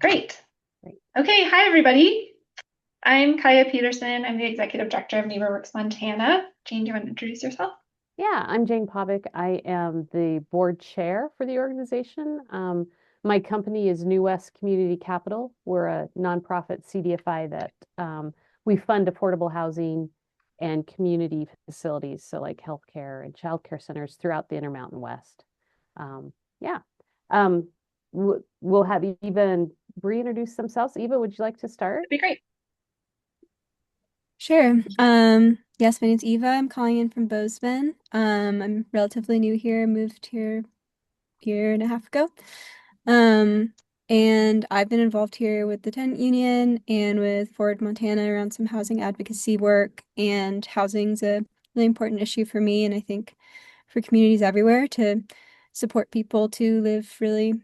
Great. Great. Okay, hi everybody. I'm Kaya Peterson. I'm the Executive Director of NeighborWorks Montana. Jane, do you want to introduce yourself? Yeah, I'm Jane Povick. I am the board chair for the organization. My company is New West Community Capital. We're a nonprofit CDFI that we fund affordable housing and community facilities, so like healthcare and childcare centers throughout the Intermountain West. Yeah. Um, we'll have Eva and Bree introduce themselves. Eva, would you like to start? That'd be great. Sure. Yes, my name's Eva. I'm calling in from Bozeman. I'm relatively new here, moved here a year and a half ago. Um, and I've been involved here with the tenant union and with Forward Montana around some housing advocacy work. And housing's a really important issue for me, and I think for communities everywhere to support people to live really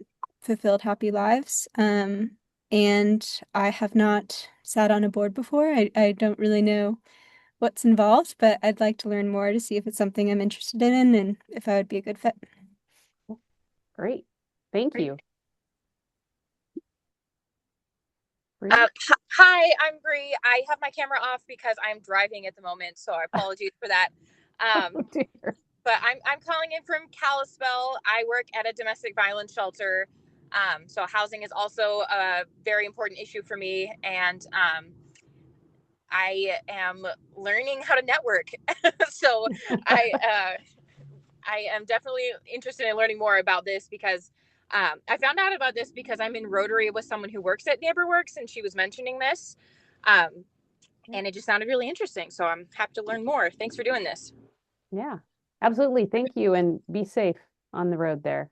fulfilled, happy lives. And I have not sat on a board before. I don't really know what's involved, but I'd like to learn more to see if it's something I'm interested in and if I would be a good fit. Great. Thank Great. you. Bree? Hi, I'm Bree. I have my camera off because I'm driving at the moment, so I apologize for that. Oh Um, dear. but I'm calling in from Kalispell. I work at a domestic violence shelter, so housing is also a very important issue for me, and I am learning how to network. so I I am definitely interested in learning more about this because I found out about this because I'm in Rotary with someone who works at NeighborWorks, and she was mentioning this. Um, and it just sounded really interesting. So I'm happy to learn more. Thanks for doing this. Yeah, absolutely. Thank you, and be safe on the road there.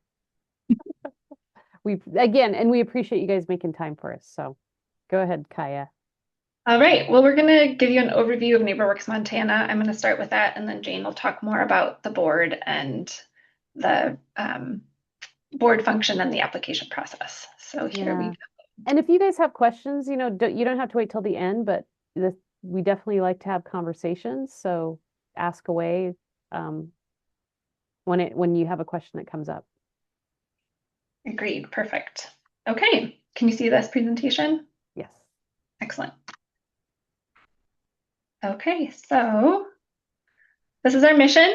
We again, and we appreciate you guys making time for us. So go ahead, Kaya. All right. Well, we're going to give you an overview of NeighborWorks Montana. I'm going to start with that, and then Jane will talk more about the board and the board function and the application process. So here we Yeah. go. And if you guys have questions, you don't have to wait till the end, but we definitely like to have conversations. So ask away um, when you have a question that comes up. Agreed. Perfect. Okay. Can you see this presentation? Yes. Excellent. Okay, so this is our mission.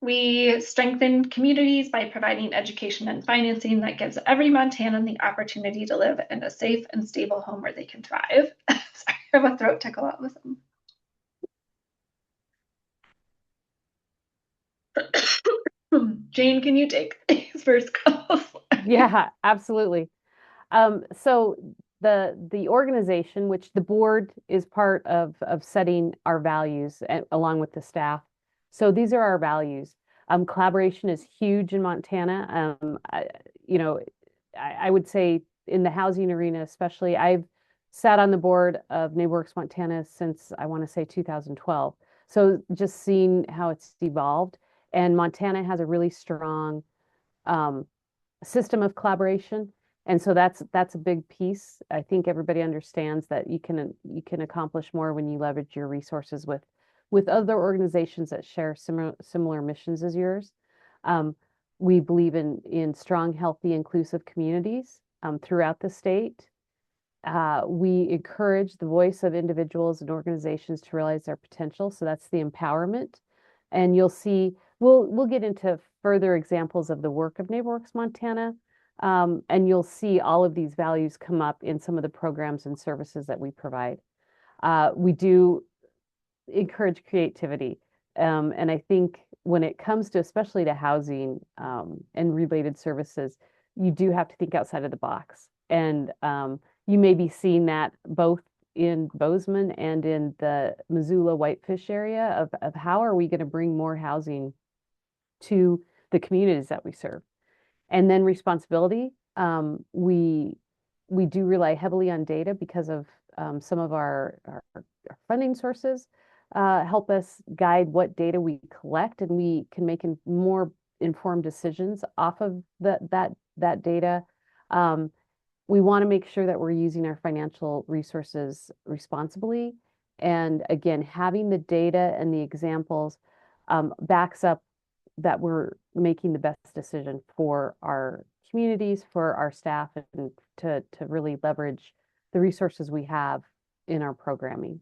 We strengthen communities by providing education and financing that gives every Montanan the opportunity to live in a safe and stable home where they can thrive. Sorry, I have a throat tickle all of a sudden. Jane, can you take these first calls? Yeah, absolutely. So the organization, which the board is part of setting our values along with the staff. So these are our values. Collaboration is huge in Montana. You know, I would say in the housing arena, especially, I've sat on the board of NeighborWorks Montana since I want to say 2012. So just seeing how it's evolved, and Montana has a really strong um, system of collaboration. And so that's a big piece. I think everybody understands that you can accomplish more when you leverage your resources with other organizations that share similar missions as yours. Um, we believe in strong, healthy, inclusive communities throughout the state. We encourage the voice of individuals and organizations to realize their potential. So that's the empowerment. And you'll see, we'll get into further examples of the work of NeighborWorks Montana. And you'll see all of these values come up in some of the programs and services that we provide. We do encourage creativity. And I think when it comes to, especially to housing and related services, you do have to think outside of the box. And you may be seeing that both in Bozeman and in the Missoula Whitefish area of how are we going to bring more housing to the communities that we serve. And then responsibility. We do rely heavily on data because of some of our funding sources help us guide what data we collect, and we can make more informed decisions off of that data. We want to make sure that we're using our financial resources responsibly. And again, having the data and the examples backs up that we're making the best decision for our communities, for our staff, and to really leverage the resources we have in our programming.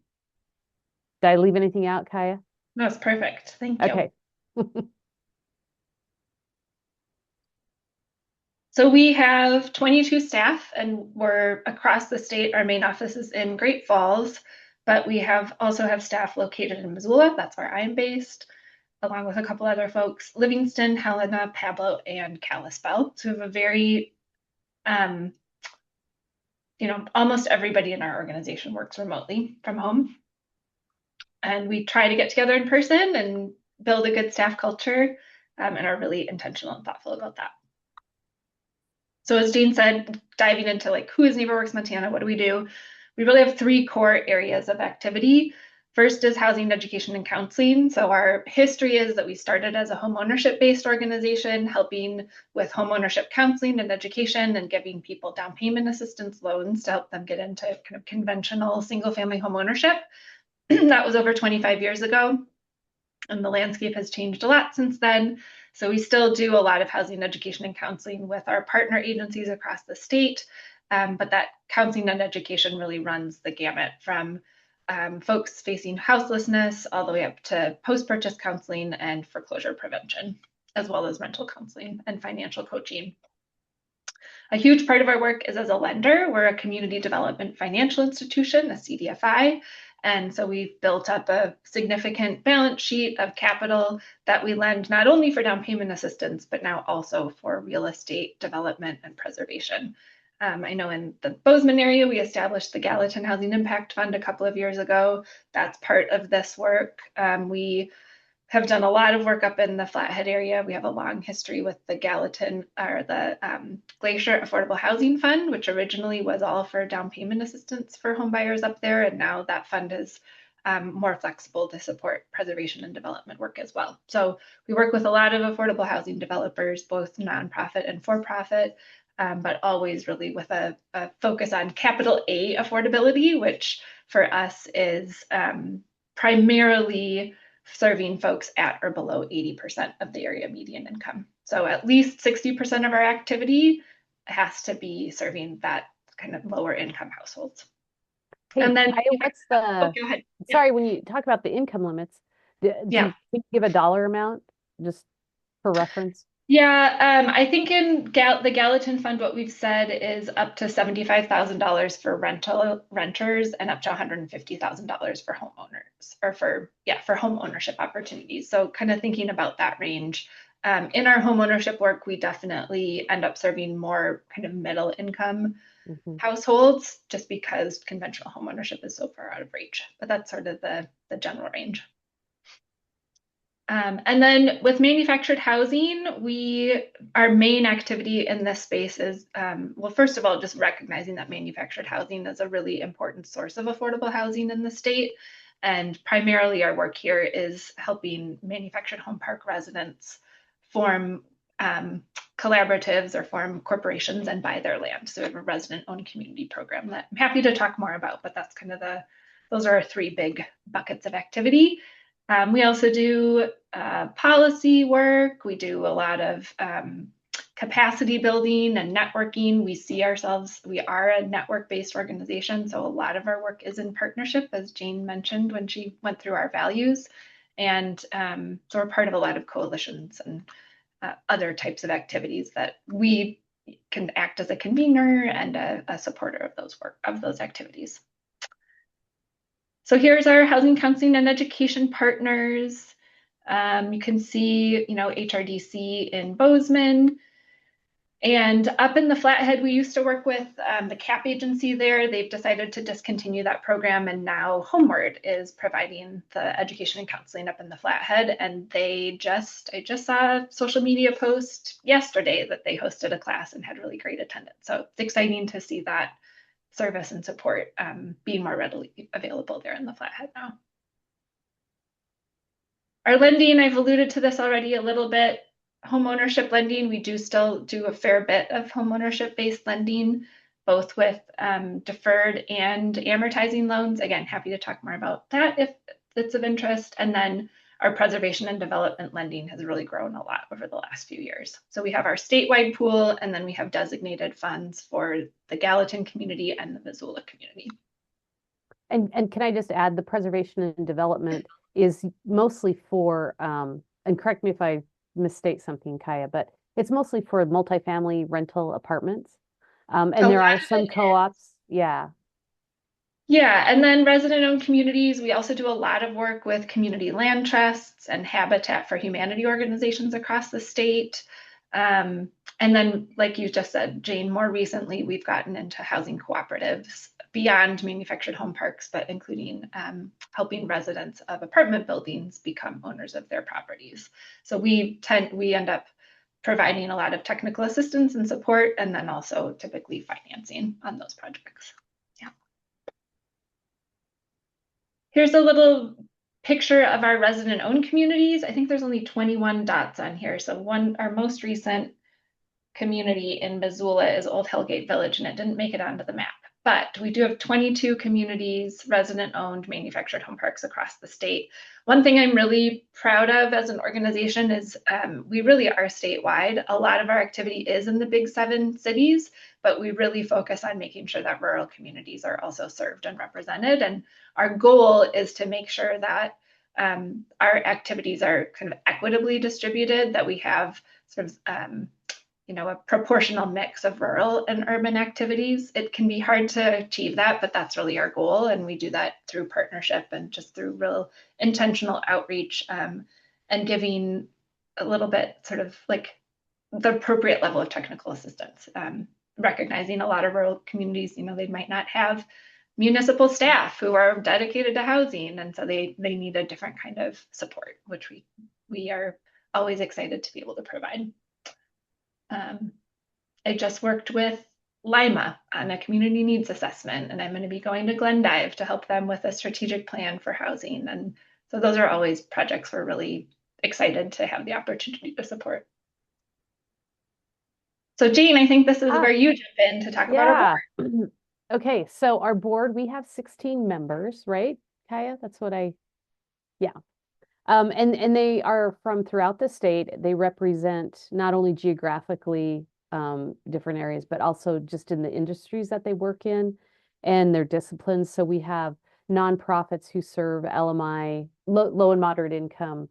Did I leave anything out, Kaya? That's perfect. Thank you. Okay. So we have 22 staff, and we're across the state. Our main office is in Great Falls, but we also have staff located in Missoula. That's where I'm based, along with a couple other folks, Livingston, Helena, Pablo, and Kalispell. So we have a very, almost everybody in our organization works remotely from home. And we try to get together in person and build a good staff culture, and are really intentional and thoughtful about that. So as Jane said, diving into like who is NeighborWorks Montana, what do? We really have three core areas of activity. First is housing, education, and counseling. So our history is that we started as a home ownership based organization, helping with home ownership counseling and education and giving people down payment assistance loans to help them get into kind of conventional single family home ownership. That was over 25 years ago. And the landscape has changed a lot since then. So we still do a lot of housing, education, and counseling with our partner agencies across the state. But that counseling and education really runs the gamut from folks facing houselessness all the way up to post-purchase counseling and foreclosure prevention, as well as rental counseling and financial coaching. A huge part of our work is as a lender. We're a community development financial institution, a CDFI. And so we've built up a significant balance sheet of capital that we lend not only for down payment assistance, but now also for real estate development and preservation. I know in the Bozeman area, we established the Gallatin Housing Impact Fund a couple of years ago. That's part of this work. We have done a lot of work up in the Flathead area. We have a long history with the Gallatin or the Glacier Affordable Housing Fund, which originally was all for down payment assistance for home buyers up there. And now that fund is more flexible to support preservation and development work as well. So we work with a lot of affordable housing developers, both nonprofit and for-profit, but always really with a focus on capital A affordability, which for us is primarily serving folks at or below 80% of the area median income. So at least 60% of our activity has to be serving that kind of lower income households. Hey, and then what's the, go ahead. Sorry, when you talk about the income limits, do you give a dollar amount just for reference? Yeah, I think in the Gallatin Fund, what we've said is up to $75,000 for renters and up to $150,000 for homeowners, or for home ownership opportunities. So kind of thinking about that range. In our home ownership work, we definitely end up serving more kind of middle income households, just because conventional home ownership is so far out of reach. But that's sort of the general range. And then with manufactured housing, our main activity in this space is, well, first of all, just recognizing that manufactured housing is a really important source of affordable housing in the state. And primarily our work here is helping manufactured home park residents form collaboratives or form corporations and buy their land. So we have a resident-owned community program that I'm happy to talk more about, but that's kind of those are our three big buckets of activity. We also do policy work. We do a lot of capacity building and networking. We are a network-based organization, so a lot of our work is in partnership, as Jane mentioned when she went through our values. And so we're part of a lot of coalitions and other types of activities that we can act as a convener and a supporter of those activities. So here's our housing counseling and education partners. You can see, HRDC in Bozeman. And up in the Flathead, we used to work with the CAP agency there. They've decided to discontinue that program, and now Homeward is providing the education and counseling up in the Flathead. And I just saw a social media post yesterday that they hosted a class and had really great attendance. So it's exciting to see that service and support being more readily available there in the Flathead now. Our lending, I've alluded to this already a little bit. Home ownership lending, we do still do a fair bit of home ownership based lending, both with deferred and amortizing loans. Again, happy to talk more about that if it's of interest. And then our preservation and development lending has really grown a lot over the last few years. So we have our statewide pool, and then we have designated funds for the Gallatin community and the Missoula community. And can I just add, the preservation and development is mostly for, and correct me if I misstate something, Kaya, but it's mostly for multifamily rental apartments. And there are some co-ops. Yeah. Yeah, and then resident-owned communities, we also do a lot of work with community land trusts and Habitat for Humanity organizations across the state. And then, like you just said, Jane, more recently, we've gotten into housing cooperatives beyond manufactured home parks, but including helping residents of apartment buildings become owners of their properties. So we end up providing a lot of technical assistance and support, and then also typically financing on those projects. Yeah. Here's a little picture of our resident-owned communities. I think there's only 21 dots on here. So our most recent community in Missoula is Old Hellgate Village, and it didn't make it onto the map. But we do have 22 communities, resident-owned manufactured home parks across the state. One thing I'm really proud of as an organization is we really are statewide. A lot of our activity is in the big 7 cities, but we really focus on making sure that rural communities are also served and represented. And our goal is to make sure that our activities are kind of equitably distributed, that we have sort of a proportional mix of rural and urban activities. It can be hard to achieve that, but that's really our goal. And we do that through partnership and just through real intentional outreach and giving a little bit sort of like the appropriate level of technical assistance. Recognizing a lot of rural communities, they might not have municipal staff who are dedicated to housing. And so they need a different kind of support, which we are always excited to be able to provide. I just worked with Lima on a community needs assessment, and I'm going to be going to Glendive to help them with a strategic plan for housing. And so those are always projects we're really excited to have the opportunity to support. So Jane, I think this is where you jump in to talk about our board. Okay, so our board, we have 16 members, right, Kaya? That's what yeah. And they are from throughout the state. They represent not only geographically different areas, but also just in the industries that they work in and their disciplines. So we have nonprofits who serve LMI, low and moderate income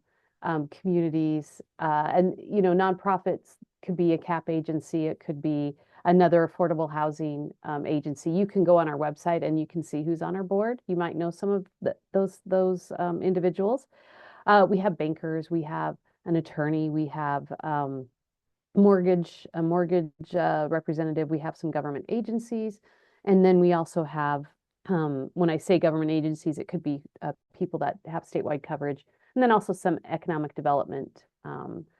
communities. And, nonprofits could be a CAP agency. It could be another affordable housing agency. You can go on our website and you can see who's on our board. You might know some of those individuals. We have bankers, we have an attorney, we have a mortgage representative, we have some government agencies, and then we also have, when I say government agencies, it could be people that have statewide coverage, and then also some economic development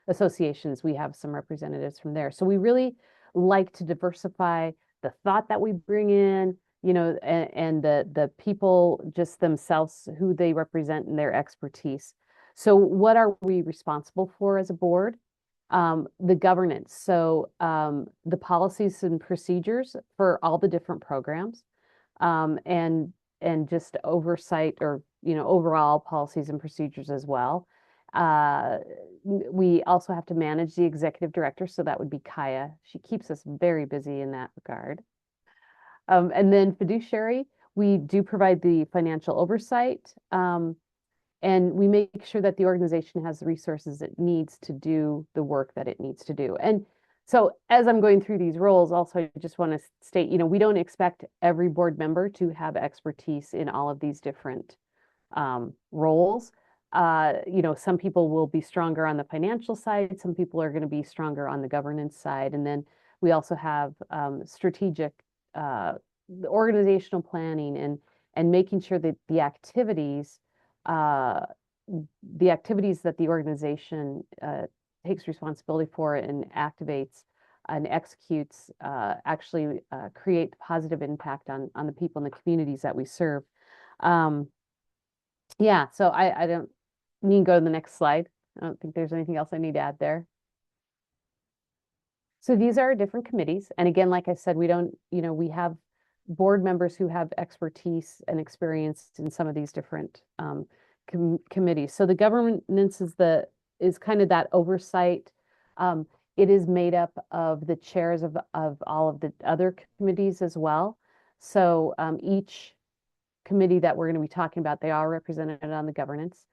associations. We have some representatives from there. So we really like to diversify the thought that we bring in, and the people just themselves, who they represent and their expertise. So what are we responsible for as a board? The governance. So the policies and procedures for all the different programs, and just oversight, or overall policies and procedures as well. We also have to manage the executive director, so that would be Kaya. She keeps us very busy in that regard. And then fiduciary, we do provide the financial oversight, and we make sure that the organization has the resources it needs to do the work that it needs to do. And so as I'm going through these roles, also, I just want to state, we don't expect every board member to have expertise in all of these different roles. Some people will be stronger on the financial side. Some people are going to be stronger on the governance side. And then we also have strategic organizational planning and making sure that the activities that the organization takes responsibility for and activates and executes actually create positive impact on the people in the communities that we serve. Yeah, so I don't need to go to the next slide. I don't think there's anything else I need to add there. So these are our different committees. And again, like I said, we have board members who have expertise and experience in some of these different committees. So the governance is kind of that oversight. It is made up of the chairs of all of the other committees as well. So each committee that we're going to be talking about, they are represented on the governance.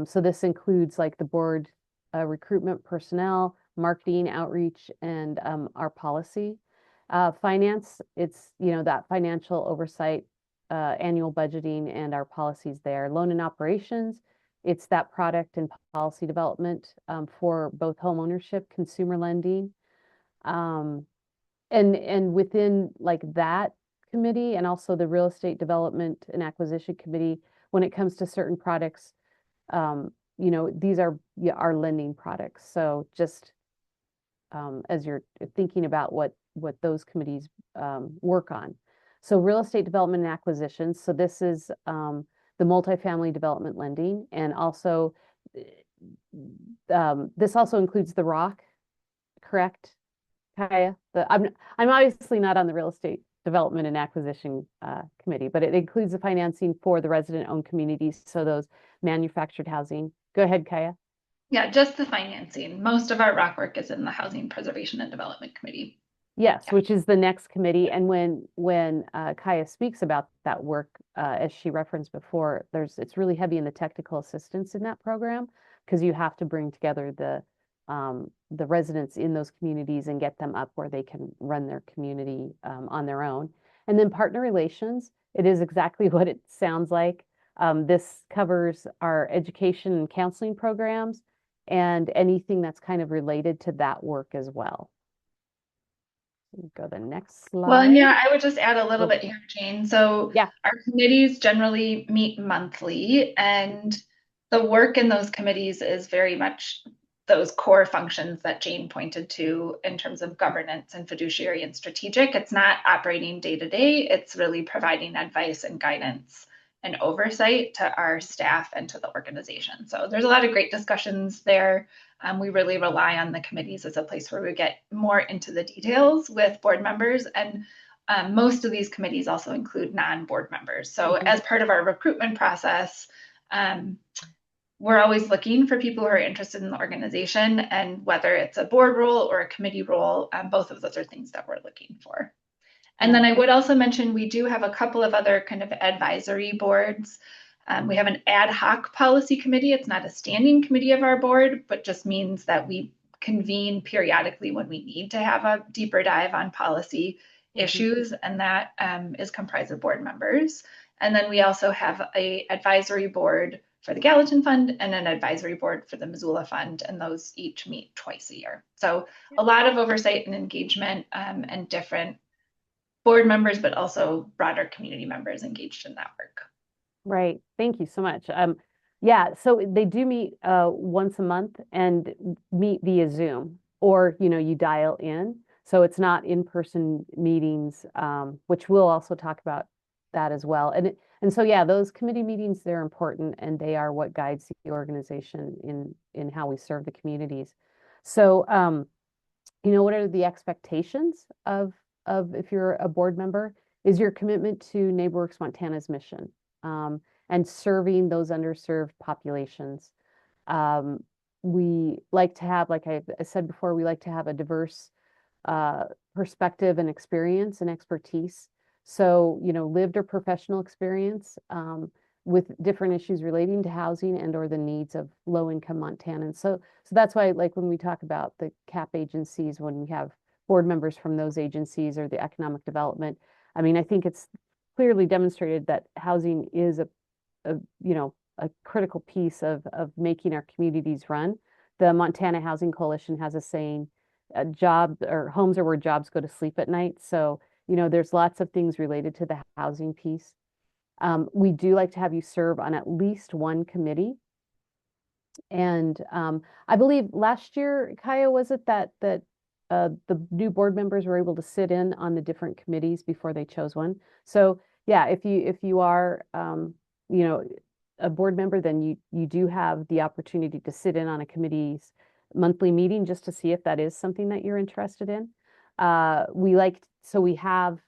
So this includes like the board, recruitment, personnel, marketing, outreach, and our policy. Finance, it's, that financial oversight, annual budgeting, and our policies there. Loan and operations, it's that product and policy development for both home ownership, consumer lending. And within like that committee and also the real estate development and acquisition committee, when it comes to certain products, these are our lending products. So just as you're thinking about what those committees work on. So real estate development and acquisitions. So this is the multifamily development lending, and also this also includes the ROC, correct, Kaya? I'm obviously not on the real estate development and acquisition committee, but it includes the financing for the resident-owned communities. So those manufactured housing. Go ahead, Kaya. Yeah, just the financing. Most of our rock work is in the Housing Preservation and Development Committee. Yes, which is the next committee. And when Kaya speaks about that work, as she referenced before, it's really heavy in the technical assistance in that program, because you have to bring together the residents in those communities and get them up where they can run their community on their own. And then partner relations, it is exactly what it sounds like. This covers our education and counseling programs and anything that's kind of related to that work as well. Go to the next slide. Well, and yeah, I would just add a little bit here, Jane. So yeah, our committees generally meet monthly, and the work in those committees is very much those core functions that Jane pointed to in terms of governance and fiduciary and strategic. It's not operating day to day. It's really providing advice and guidance and oversight to our staff and to the organization. So there's a lot of great discussions there. We really rely on the committees as a place where we get more into the details with board members. And most of these committees also include non-board members. So as part of our recruitment process, we're always looking for people who are interested in the organization, and whether it's a board role or a committee role, both of those are things that we're looking for. And then I would also mention we do have a couple of other kind of advisory boards. We have an ad hoc policy committee. It's not a standing committee of our board, but just means that we convene periodically when we need to have a deeper dive on policy issues, and that is comprised of board members. And then we also have an advisory board for the Gallatin Fund and an advisory board for the Missoula Fund, and those each meet twice a year. So a lot of oversight and engagement and different board members, but also broader community members engaged in that work. Right. Thank you so much. Yeah, so they do meet once a month and meet via Zoom, or you dial in. So it's not in-person meetings, which we'll also talk about that as well. And so yeah, those committee meetings, they're important, and they are what guides the organization in how we serve the communities. So what are the expectations of if you're a board member? Is your commitment to NeighborWorks Montana's mission and serving those underserved populations. We like to have, like I said before, we like to have a diverse perspective and experience and expertise. So, lived or professional experience with different issues relating to housing and or the needs of low-income Montanans. So that's why, like when we talk about the CAP agencies, when we have board members from those agencies or the economic development, I mean, I think it's clearly demonstrated that housing is a critical piece of making our communities run. The Montana Housing Coalition has a saying, homes are where jobs go to sleep at night. So, there's lots of things related to the housing piece. We do like to have you serve on at least one committee. And I believe last year, Kaya, was it that the new board members were able to sit in on the different committees before they chose one? So yeah, if you are a board member, then you do have the opportunity to sit in on a committee's monthly meeting just to see if that is something that you're interested in. We have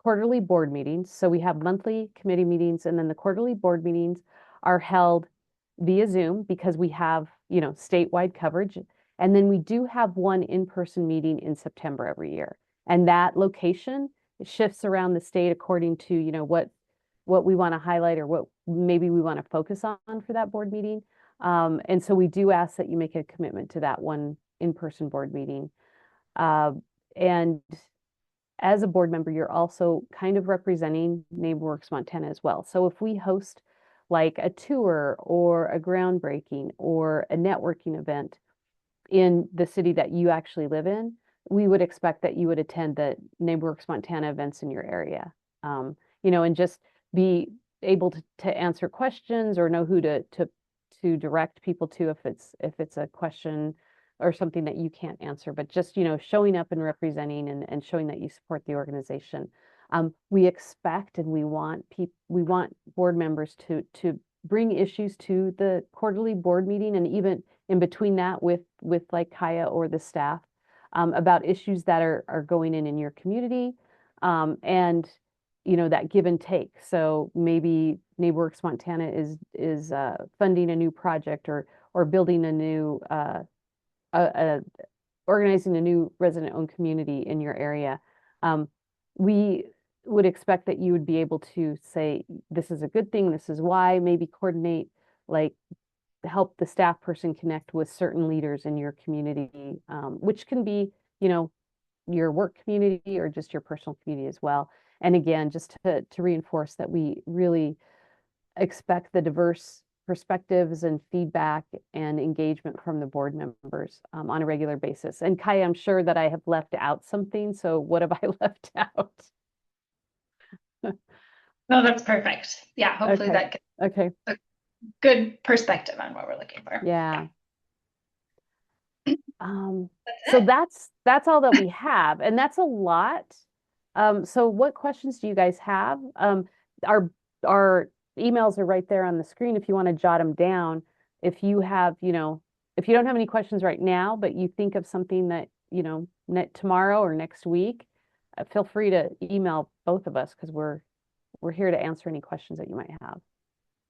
quarterly board meetings. So we have monthly committee meetings, and then the quarterly board meetings are held via Zoom because we have, statewide coverage. And then we do have one in-person meeting in September every year. And that location shifts around the state according to, what we want to highlight or what maybe we want to focus on for that board meeting. And so we do ask that you make a commitment to that one in-person board meeting. And as a board member, you're also kind of representing NeighborWorks Montana as well. So if we host like a tour or a groundbreaking or a networking event in the city that you actually live in, we would expect that you would attend the NeighborWorks Montana events in your area. And just be able to answer questions or know who to direct people to if it's a question or something that you can't answer, but just, showing up and representing and showing that you support the organization. We expect and we want board members to bring issues to the quarterly board meeting, and even in between that with like Kaya or the staff, about issues that are going in your community, and that give and take. So maybe NeighborWorks Montana is funding a new project or building a new organizing a new resident-owned community in your area. We would expect that you would be able to say, this is a good thing, this is why, maybe coordinate, like help the staff person connect with certain leaders in your community, which can be, your work community or just your personal community as well. And again, just to reinforce that we really expect the diverse perspectives and feedback and engagement from the board members on a regular basis. And Kai, I'm sure that I have left out something. So what have I left out? No, that's perfect. Yeah, hopefully Okay. that gives Okay. a good perspective on what we're looking for. Yeah. That's So it. that's all that we have, and that's a lot. So what questions do you guys have? Our emails are right there on the screen if you want to jot them down. If you have, if you don't have any questions right now, but you think of something that, tomorrow or next week, feel free to email both of us because we're here to answer any questions that you might have.